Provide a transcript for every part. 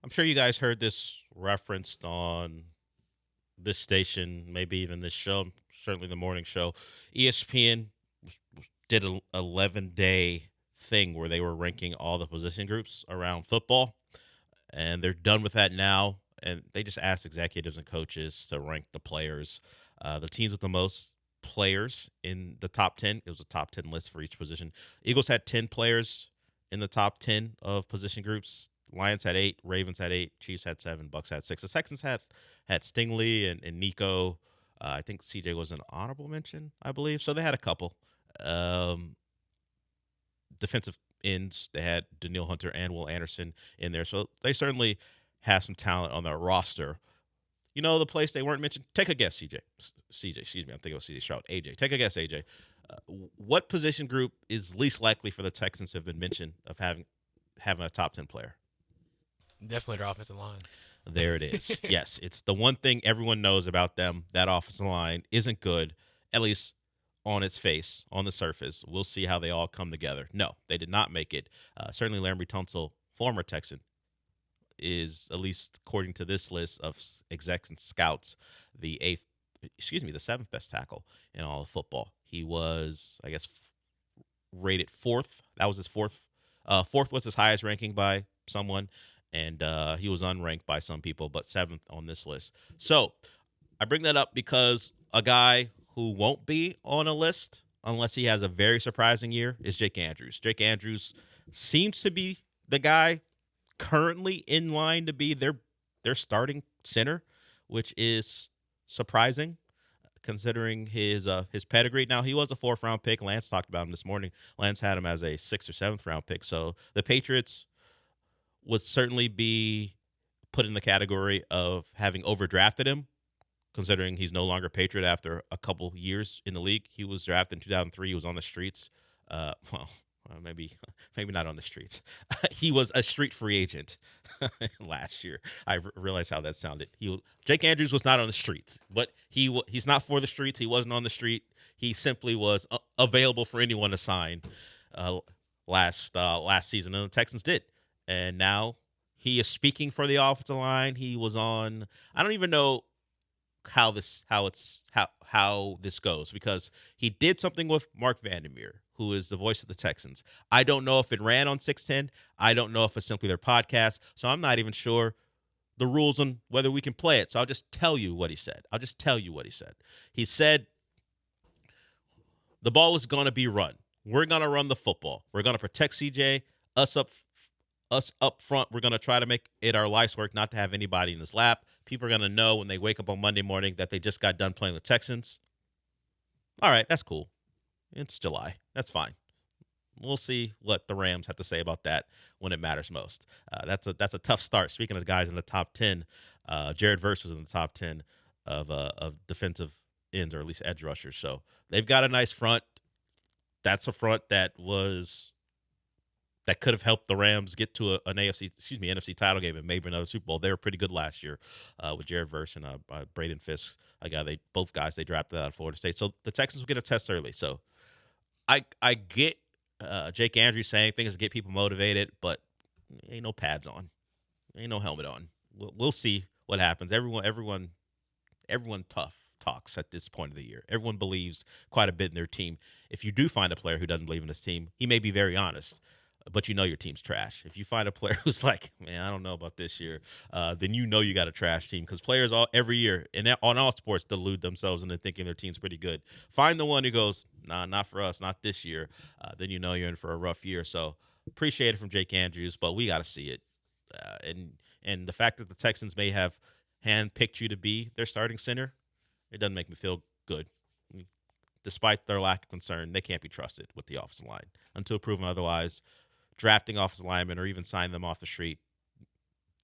I'm sure you guys heard this referenced on this station, maybe even this show, certainly the morning show. ESPN did an 11-day thing where they were ranking all the position groups around football, and they're done with that now. And they just asked executives and coaches to rank the players. The teams with the most players in the top 10, it was a top 10 list for each position. Eagles had 10 players in the top 10 of position groups. Lions had 8, Ravens had 8, Chiefs had 7, Bucks had 6. The Texans had Stingley and Nico. I think CJ was an honorable mention, I believe. So they had a couple. Um, Defensive ends, they had Daniil Hunter and Will Anderson in there. So they certainly have some talent on their roster. You know the place they weren't mentioned? Take a guess, CJ. CJ, excuse me. I'm thinking of CJ Stroud. AJ. Take a guess, AJ. What position group is least likely for the Texans to have been mentioned of having a top 10 player? Definitely their offensive line. There it is. Yes, it's the one thing everyone knows about them. That offensive line isn't good, at least on its face, on the surface. We'll see how they all come together. No, they did not make it. Certainly, Larry Tunsil, former Texan, is, at least according to this list of execs and scouts, the seventh best tackle in all of football. He was, I guess, rated fourth. That was his fourth. Fourth was his highest ranking by someone, and he was unranked by some people, but seventh on this list. So I bring that up because a guy who won't be on a list unless he has a very surprising year is Jake Andrews. Jake Andrews seems to be the guy currently in line to be their starting center, which is surprising considering his pedigree. Now, he was a 4th-round pick. Lance talked about him this morning. Lance had him as a 6th or 7th-round pick. So the Patriots would certainly be put in the category of having overdrafted him, considering he's no longer a Patriot after a couple years in the league. He was drafted in 2003. He was on the streets. Maybe not on the streets. He was a street free agent last year. I realized how that sounded. Jake Andrews was not on the streets, but he's not for the streets. He wasn't on the street. He simply was available for anyone to sign last season, and the Texans did. And now he is speaking for the offensive line. He was on. I don't even know how this goes, because he did something with Mark Vandermeer, who is the voice of the Texans. I don't know if it ran on 610. I don't know if it's simply their podcast. So I'm not even sure the rules on whether we can play it. So I'll just tell you what he said. He said the ball is going to be run. We're going to run the football. We're going to protect CJ. Us up front, we're going to try to make it our life's work not to have anybody in his lap. People are going to know when they wake up on Monday morning that they just got done playing the Texans. All right, that's cool. It's July. That's fine. We'll see what the Rams have to say about that when it matters most. That's a tough start. Speaking of guys in the top 10, Jared Verse was in the top 10 of defensive ends, or at least edge rushers. So they've got a nice front. That's a front that could have helped the Rams get to an NFC title game and maybe another Super Bowl. They were pretty good last year with Jared Verse and Braden Fisk, both guys they drafted out of Florida State. So the Texans will get a test early. So I get Jake Andrews saying things to get people motivated, but ain't no pads on, ain't no helmet on. We'll see what happens. Everyone tough talks at this point of the year. Everyone believes quite a bit in their team. If you do find a player who doesn't believe in his team, he may be very honest, but you know your team's trash. If you find a player who's like, man, I don't know about this year, then you know you got a trash team, because players every year and on all sports delude themselves into thinking their team's pretty good. Find the one who goes, nah, not for us, not this year. Then you know you're in for a rough year. So appreciate it from Jake Andrews, but we got to see it. And the fact that the Texans may have handpicked you to be their starting center, it doesn't make me feel good. Despite their lack of concern, they can't be trusted with the offensive line until proven otherwise. Drafting offensive linemen or even signing them off the street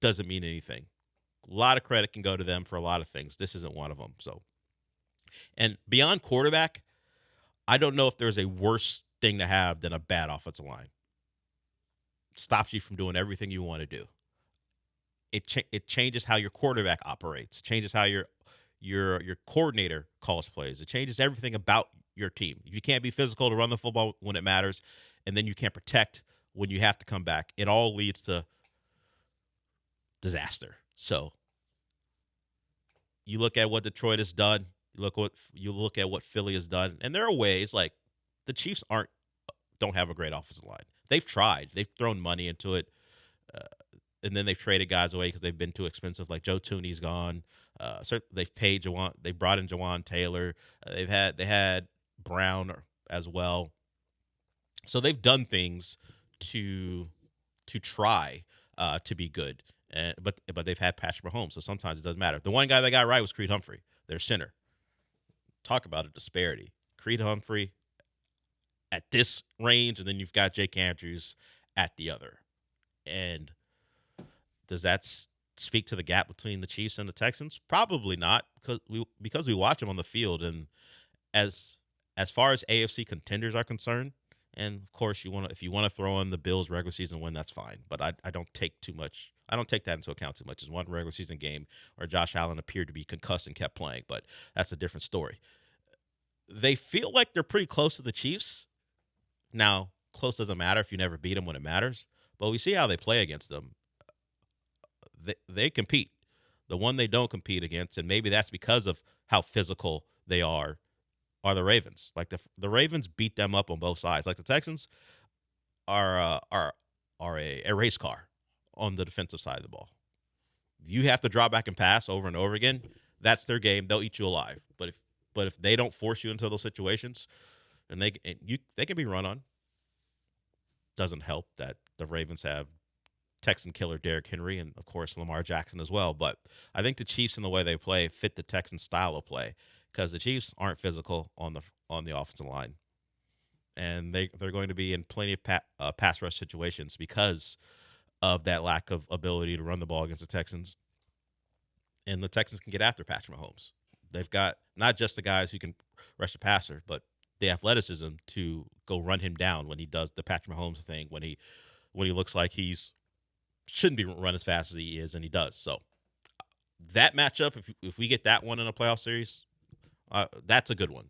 doesn't mean anything. A lot of credit can go to them for a lot of things. This isn't one of them. So, and beyond quarterback, I don't know if there's a worse thing to have than a bad offensive line. It stops you from doing everything you want to do. It changes how your quarterback operates. It changes how your coordinator calls plays. It changes everything about your team. You can't be physical to run the football when it matters, and then you can't protect when you have to come back. It all leads to disaster. So you look at what Detroit has done. You look at what Philly has done, and there are ways like the Chiefs don't have a great offensive line. They've tried. They've thrown money into it, uh, and then they've traded guys away because they've been too expensive. Like Joe Tooney's gone. They've paid Jawan. They brought in Jawan Taylor. They had Brown as well. So they've done things to try to be good. But they've had Patrick Mahomes, so sometimes it doesn't matter. The one guy they got right was Creed Humphrey, their center. Talk about a disparity. Creed Humphrey at this range, and then you've got Jake Andrews at the other. And does that speak to the gap between the Chiefs and the Texans? Probably not, because we watch them on the field, and as as far as AFC contenders are concerned, and of course if you want to throw in the Bills regular season win, that's fine. But I don't take too much. I don't take that into account too much. It's one regular season game where Josh Allen appeared to be concussed and kept playing, but that's a different story. They feel like they're pretty close to the Chiefs. Now, close doesn't matter if you never beat them when it matters, but we see how they play against them. They compete. The one they don't compete against, and maybe that's because of how physical they are the Ravens. Like the Ravens beat them up on both sides. Like the Texans are a race car on the defensive side of the ball. You have to drop back and pass over and over again. That's their game. They'll eat you alive. But if they don't force you into those situations, they can be run on. Doesn't help that the Ravens have Texan killer Derrick Henry and of course Lamar Jackson as well. But I think the Chiefs and the way they play fit the Texan style of play because the Chiefs aren't physical on the offensive line, and they're going to be in plenty of pass rush situations because of that lack of ability to run the ball against the Texans. And the Texans can get after Patrick Mahomes. They've got not just the guys who can rush the passer, but the athleticism to go run him down when he does the Patrick Mahomes thing when he looks like he's shouldn't be run as fast as he is, and he does. So that matchup, if we get that one in a playoff series, that's a good one.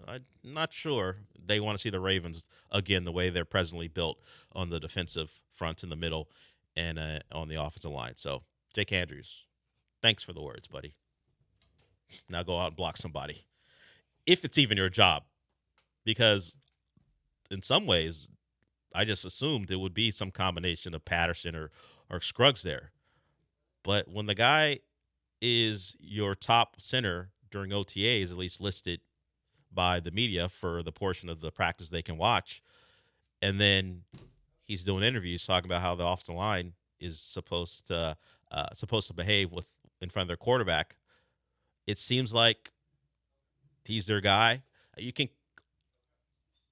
I'm not sure they want to see the Ravens again the way they're presently built on the defensive front in the middle and on the offensive line. So Jake Andrews, thanks for the words, buddy. Now go out and block somebody, if it's even your job, because in some ways I just assumed it would be some combination of Patterson or Scruggs there. But when the guy is your top center during OTAs, at least listed by the media for the portion of the practice they can watch, and then he's doing interviews talking about how the offensive line is supposed to behave with in front of their quarterback. It seems like he's their guy. You can.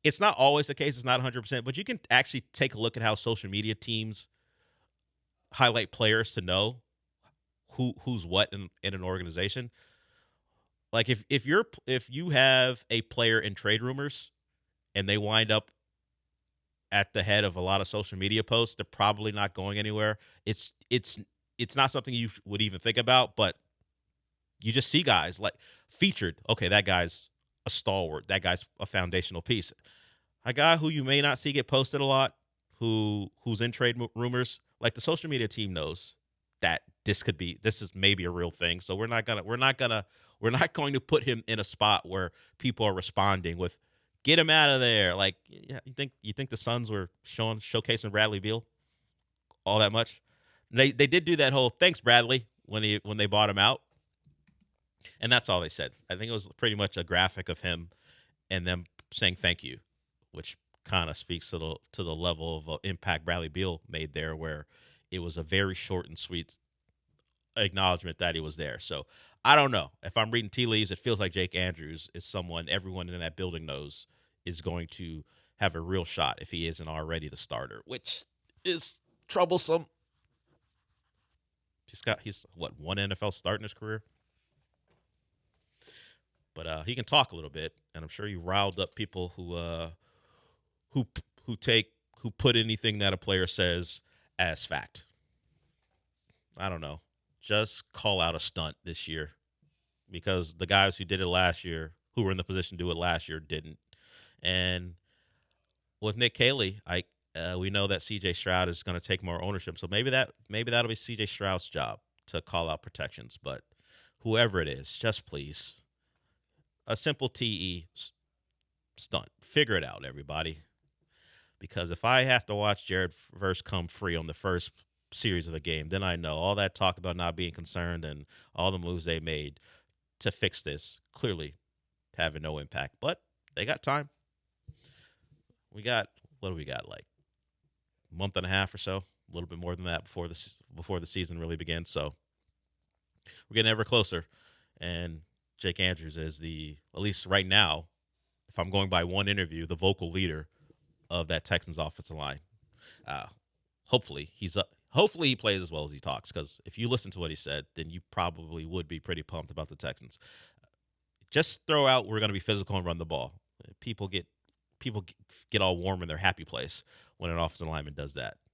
It's not always the case. It's not 100%, but you can actually take a look at how social media teams highlight players to know who's what in an organization. Like if you have a player in trade rumors and they wind up at the head of a lot of social media posts, they're probably not going anywhere. It's not something you would even think about, but you just see guys like featured. Okay, that guy's a stalwart. That guy's a foundational piece. A guy who you may not see get posted a lot, who's in trade rumors, like the social media team knows that this is maybe a real thing. So we're not going to put him in a spot where people are responding with get him out of there. Like, yeah, you think the Suns were showcasing Bradley Beal all that much? They did do that whole thanks Bradley when they bought him out. And that's all they said. I think it was pretty much a graphic of him and them saying thank you, which kind of speaks to the level of impact Bradley Beal made there, where it was a very short and sweet acknowledgement that he was there. So I don't know. If I'm reading tea leaves, it feels like Jake Andrews is someone everyone in that building knows is going to have a real shot if he isn't already the starter, which is troublesome. He's one NFL start in his career? But he can talk a little bit, and I'm sure he riled up people who put anything that a player says as fact. I don't know. Just call out a stunt this year, because the guys who did it last year, who were in the position to do it last year, didn't. And with Nick Caley, We know that C.J. Stroud is going to take more ownership, so maybe that'll be C.J. Stroud's job to call out protections. But whoever it is, just please a simple TE stunt. Figure it out, everybody. Because if I have to watch Jared Verse come free on the first series of the game, then I know all that talk about not being concerned and all the moves they made to fix this clearly having no impact. But they got time. We got what do we got, like a month and a half or so, a little bit more than that before the season really begins. So we're getting ever closer. And Jake Andrews is at least right now, if I'm going by one interview, the vocal leader of that Texans offensive line. Uh, hopefully he's up. Hopefully he plays as well as he talks. Because if you listen to what he said, then you probably would be pretty pumped about the Texans. Just throw out we're going to be physical and run the ball. People get all warm in their happy place when an offensive lineman does that.